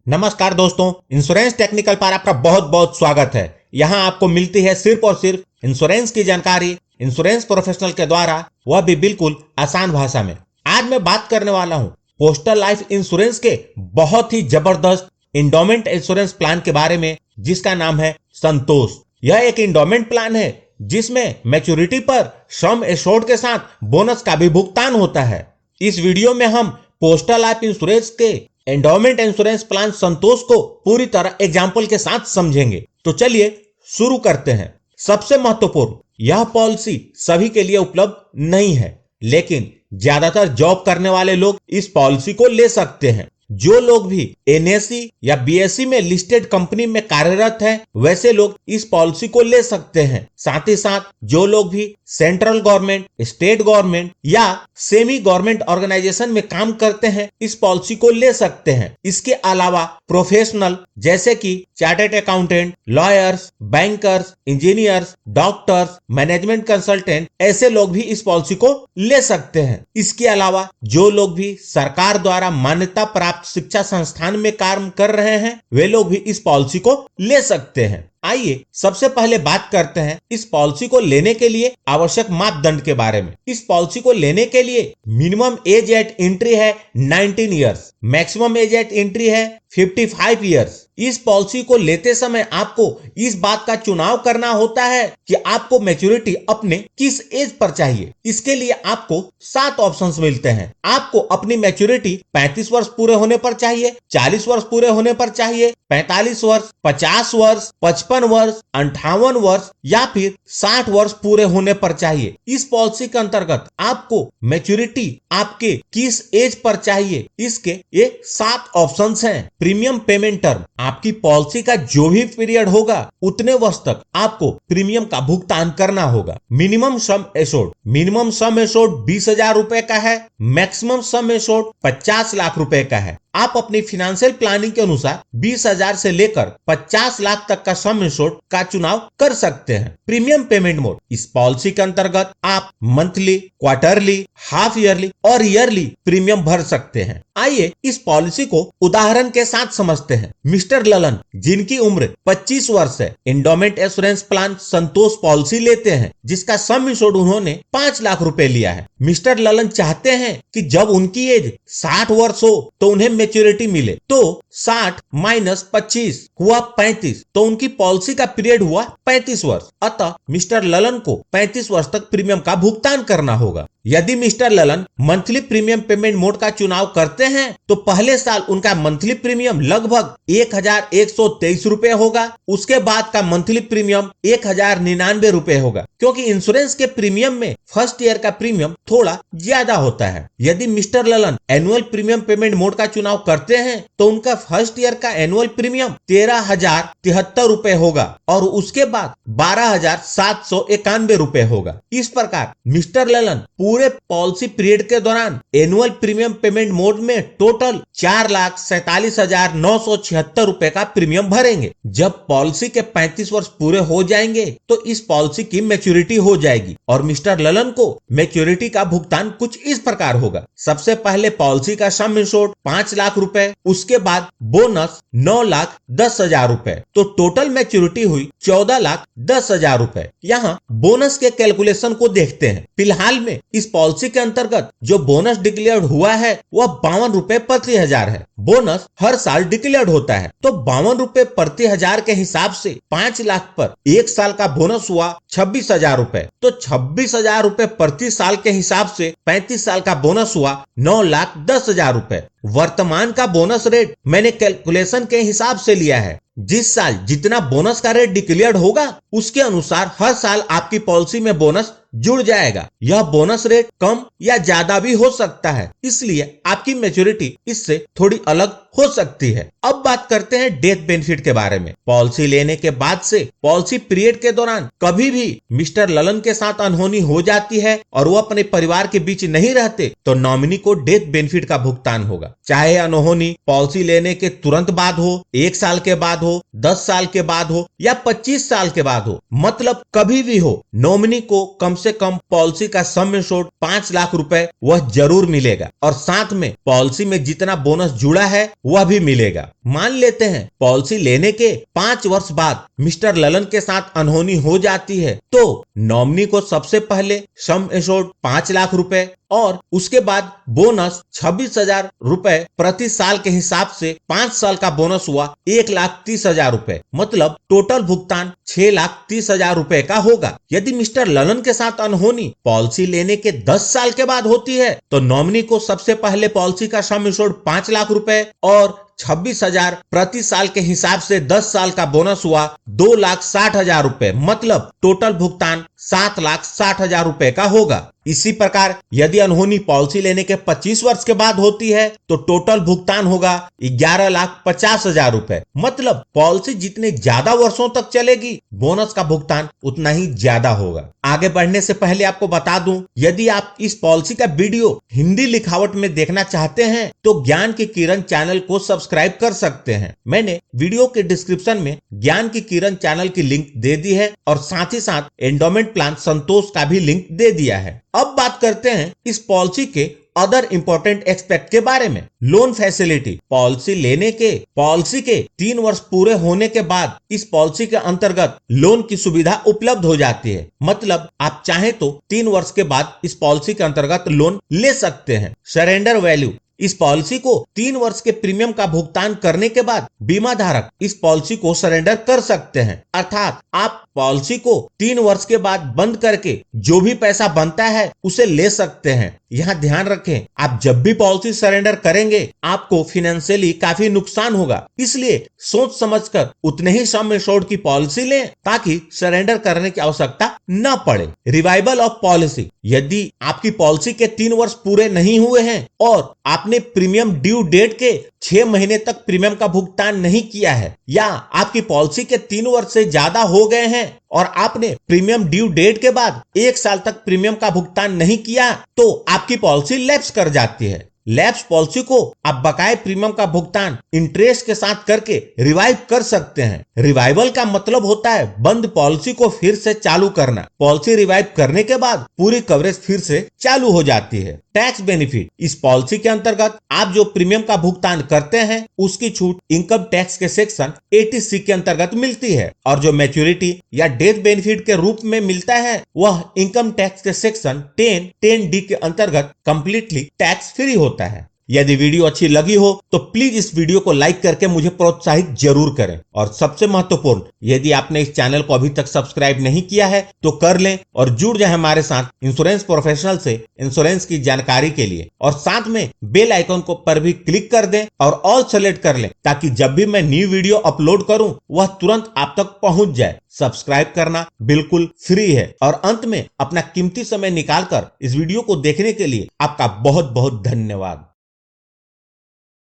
नमस्कार दोस्तों, insurance technical पर आपका बहुत बहुत स्वागत है। यहाँ आपको मिलती है सिर्फ और सिर्फ इंश्योरेंस की जानकारी इंश्योरेंस प्रोफेशनल के द्वारा, वह भी बिल्कुल आसान भाषा में। आज मैं बात करने वाला हूँ पोस्टल लाइफ इंश्योरेंस के बहुत ही जबरदस्त इंडोमेंट इंश्योरेंस प्लान के बारे में, जिसका नाम है संतोष। यह एक इंडोमेंट प्लान है जिसमें मैच्योरिटी पर सम एश्योर्ड के साथ बोनस का भी भुगतान होता है। इस वीडियो में हम पोस्टल लाइफ इंश्योरेंस के एंडोमेंट इंश्योरेंस प्लान संतोष को पूरी तरह एग्जाम्पल के साथ समझेंगे। तो चलिए शुरू करते हैं। सबसे महत्वपूर्ण, यह पॉलिसी सभी के लिए उपलब्ध नहीं है, लेकिन ज्यादातर जॉब करने वाले लोग इस पॉलिसी को ले सकते हैं। जो लोग भी एनएससी या बीएससी में लिस्टेड कंपनी में कार्यरत हैं, वैसे लोग इस पॉलिसी को ले सकते हैं। साथ ही साथ जो लोग भी सेंट्रल गवर्नमेंट, स्टेट गवर्नमेंट या सेमी गवर्नमेंट ऑर्गेनाइजेशन में काम करते हैं, इस पॉलिसी को ले सकते हैं। इसके अलावा प्रोफेशनल जैसे कि chartered accountant, lawyers, bankers, engineers, doctors, management consultant, ऐसे लोग भी इस पॉलिसी को ले सकते हैं। इसके अलावा जो लोग भी सरकार द्वारा मान्यता प्राप्त शिक्षा संस्थान में काम कर रहे हैं, वे लोग भी इस पॉलिसी को ले सकते हैं। आइए सबसे पहले बात करते हैं इस पॉलिसी को लेने के लिए आवश्यक मापदंड के बारे में। इस पॉलिसी को लेने के लिए मिनिमम एज एट एंट्री है 19 years, maximum age eight entry है 55 इयर्स। इस पॉलिसी को लेते समय आपको इस बात का चुनाव करना होता है कि आपको मैच्योरिटी अपने किस एज पर चाहिए। इसके लिए आपको 7 ऑप्शंस मिलते हैं। आपको अपनी मैच्योरिटी 35 वर्ष पूरे होने पर चाहिए, 40 वर्ष पूरे होने पर चाहिए, 45 वर्ष, 50 वर्ष, 55 वर्ष, 58 वर्ष या फिर 60 वर्ष पूरे होने पर चाहिए। इस पॉलिसी के अंतर्गत आपको मैच्योरिटी आपके किस एज पर चाहिए, इसके ये 7 ऑप्शंस हैं। प्रीमियम पेमेंट टर्म, आपकी पॉलिसी का जो भी पीरियड होगा उतने वर्ष तक आपको प्रीमियम का भुगतान करना होगा। Minimum sum assured, minimum sum assured 20,000 रुपए का है, मैक्सिमम सम एश्योर्ड 50 लाख रुपए का है। आप अपनी फाइनेंशियल प्लानिंग के अनुसार 20,000 से लेकर 50 लाख तक का सम एश्योर्ड का चुनाव कर सकते हैं। प्रीमियम पेमेंट मोड, इस पॉलिसी के अंतर्गत आप मंथली, क्वार्टरली, हाफ ईयरली और ईयरली प्रीमियम भर सकते हैं। आइए इस पॉलिसी को उदाहरण के साथ समझते हैं। मिस्टर ललन, जिनकी उम्र 25 वर्ष है, एंडोमेंट इंश्योरेंस प्लान संतोष पॉलिसी लेते हैं, जिसका सम एश्योर्ड उन्होंने 5 लाख रुपए लिया है। मिस्टर ललन चाहते हैं कि जब उनकी एज 60 वर्ष हो तो उन्हें मैच्योरिटी मिले। तो 60 माइनस 25 हुआ 35, तो उनकी पॉलिसी का पीरियड हुआ 35 वर्ष। अतः मिस्टर ललन को 35 वर्ष तक प्रीमियम का भुगतान करना होगा। यदि mister Lalan monthly premium payment mode का चुनाव करते हैं तो पहले साल उनका मंथली प्रीमियम लगभग 1,123 रुपए होगा। उसके बाद का मंथली प्रीमियम 1,099 रुपए होगा, क्योंकि इंश्योरेंस के प्रीमियम में फर्स्ट ईयर का प्रीमियम थोड़ा ज्यादा होता है। यदि mister Lalan annual premium payment mode का चुनाव करते हैं तो उनका फर्स्ट ईयर का एनुअल प्रीमियम 13,073 रुपए होगा और उसके बाद 12,791 रुपए होगा। इस प्रकार मिस्टर ललन पूरे पॉलिसी पीरियड के दौरान एनुअल प्रीमियम पेमेंट मोड में टोटल 4,47,976 रुपए का प्रीमियम भरेंगे। जब पॉलिसी के 35 वर्ष पूरे हो जाएंगे तो इस पॉलिसी की मैच्योरिटी हो जाएगी और मिस्टर ललन को मैच्योरिटी का भुगतान कुछ इस प्रकार होगा। सबसे पहले पॉलिसी का सम एश्योर्ड 5 लाख रुपए, उसके बाद बोनस 9,10,000 रुपए, तो टोटल मैच्योरिटी हुई 14,10,000 रुपए। यहाँ बोनस के कैलकुलेशन को देखते हैं। फिलहाल में इस पॉलिसी के अंतर्गत जो बोनस डिक्लेयर्ड हुआ है वह 52 रुपए प्रति हजार है। बोनस हर साल डिक्लेयर्ड होता है, तो 52 रुपए प्रति हजार के हिसाब से 5 लाख पर एक साल का बोनस हुआ 26,000 रुपए, तो 26,000 रुपए प्रति साल के हिसाब से 35 साल का बोनस हुआ 9,10,000 रुपए। वर्तमान का बोनस रेट मैंने कैलकुलेशन के हिसाब से लिया है। जिस साल जितना बोनस का रेट डिक्लेयर्ड होगा उसके अनुसार हर साल आपकी पॉलिसी में बोनस जुड़ जाएगा। यह बोनस रेट कम या ज्यादा भी हो सकता है, इसलिए आपकी मैच्योरिटी इससे थोड़ी अलग हो सकती है। अब बात करते हैं डेथ बेनिफिट के बारे में। पॉलिसी लेने के बाद से पॉलिसी पीरियड के दौरान कभी भी मिस्टर ललन के साथ अनहोनी हो जाती है और वो अपने परिवार के बीच नहीं रहते तो नॉमिनी को डेथ बेनिफिट का भुगतान होगा। चाहे अनहोनी पॉलिसी लेने के तुरंत बाद हो, 1 साल के बाद हो, 10 साल के बाद हो या 25 साल के बाद हो, मतलब कभी भी हो, नॉमिनी को कम से कम पॉलिसी का सम एश्योर्ड 5 लाख रुपए वह जरूर मिलेगा और साथ में पॉलिसी में जितना बोनस जुड़ा है वह भी मिलेगा। मान लेते हैं पॉलिसी लेने के 5 वर्ष बाद मिस्टर ललन के साथ अनहोनी हो जाती है तो नॉमिनी को सबसे पहले सम एश्योर्ड 5 लाख रुपए और उसके बाद बोनस 26,000 रुपए प्रति साल के हिसाब से 5 साल का बोनस हुआ 1,30,000 रुपए, मतलब टोटल भुगतान 6,30,000 रुपए का होगा। यदि मिस्टर ललन के साथ अनहोनी पॉलिसी लेने के 10 साल के बाद होती है तो नॉमिनी को सबसे पहले पॉलिसी का सम एश्योर्ड 5 लाख रुपए और 26,000 प्रति साल के हिसाब से 10 साल का बोनस हुआ 2,60,000 रुपए, मतलब टोटल भुगतान 7,60,000 रुपए का होगा। इसी प्रकार यदि अनहोनी पॉलिसी लेने के 25 वर्ष के बाद होती है तो टोटल भुगतान होगा 11,50,000 रुपए, मतलब पॉलिसी जितने ज्यादा वर्षों तक चलेगी बोनस का भुगतान उतना ही ज्यादा होगा। आगे बढ़ने से पहले आपको बता दूं, यदि आप इस पॉलिसी का वीडियो हिंदी लिखावट में देखना चाहते हैं तो ज्ञान की किरण चैनल को सब्सक्राइब कर सकते हैं। मैंने वीडियो के डिस्क्रिप्शन में ज्ञान की किरण चैनल की लिंक दे दी है और साथ ही साथ एंडोमेंट प्लान संतोष का भी लिंक दे दिया है। अब बात करते हैं इस पॉलिसी के अदर इंपॉर्टेंट एक्सपेक्ट के बारे में। लोन फैसिलिटी पॉलिसी के 3 वर्ष पूरे होने के बाद इस पॉलिसी के अंतर्गत लोन की सुविधा उपलब्ध हो जाती है, मतलब आप चाहें तो 3 वर्ष के बाद इस पॉलिसी के अंतर्गत लोन ले सकते हैं। सरेंडर वैल्यू, इस पॉलिसी को 3 वर्ष के प्रीमियम का भुगतान करने के बाद बीमा धारक इस पॉलिसी को सरेंडर कर सकते हैं, अर्थात आप पॉलिसी को 3 वर्ष के बाद बंद करके जो भी पैसा बनता है उसे ले सकते हैं। यहाँ ध्यान रखें, आप जब भी पॉलिसी सरेंडर करेंगे आपको फाइनेंशियली काफी नुकसान होगा, इसलिए सोच समझकर उतने ही सम एश्योर्ड की पॉलिसी लें ताकि सरेंडर करने की आवश्यकता न पड़े। रिवाइवल ऑफ पॉलिसी, यदि आपकी पॉलिसी के 3 वर्ष पूरे नहीं हुए हैं और आपने प्रीमियम ड्यू डेट के 6 महीने तक प्रीमियम का भुगतान नहीं किया है या आपकी पॉलिसी के 3 वर्ष से ज्यादा हो गए हैं और आपने प्रीमियम ड्यू डेट के बाद 1 साल तक प्रीमियम का भुगतान नहीं किया तो आपकी पॉलिसी लैप्स कर जाती है। लैप्स पॉलिसी को आप बकाये प्रीमियम का भुगतान इंटरेस्ट के साथ करके रिवाइव कर सकते हैं। रिवाइवल का मतलब होता है बंद पॉलिसी को फिर से चालू करना। पॉलिसी रिवाइव करने के बाद पूरी कवरेज फिर से चालू हो जाती है। टैक्स बेनिफिट, इस पॉलिसी के अंतर्गत आप जो प्रीमियम का भुगतान करते हैं उसकी छूट इनकम टैक्स के सेक्शन 80C के अंतर्गत मिलती है और जो मैच्योरिटी या डेथ बेनिफिट के रूप में मिलता है वह इनकम टैक्स के सेक्शन 10D के अंतर्गत कंप्लीटली टैक्स फ्री होता है। यदि वीडियो अच्छी लगी हो तो प्लीज इस वीडियो को लाइक करके मुझे प्रोत्साहित जरूर करें और सबसे महत्वपूर्ण, यदि आपने इस चैनल को अभी तक सब्सक्राइब नहीं किया है तो कर लें और जुड़ जाए हमारे साथ इंश्योरेंस प्रोफेशनल से इंश्योरेंस की जानकारी के लिए और साथ में बेल आइकन को पर भी क्लिक कर दें और ऑल सेलेक्ट कर लें ताकि जब भी मैं न्यू वीडियो अपलोड करूं वह तुरंत आप तक पहुंच जाए। सब्सक्राइब करना बिल्कुल फ्री है और अंत में अपना कीमती समय निकालकर इस वीडियो को देखने के लिए आपका बहुत बहुत धन्यवाद।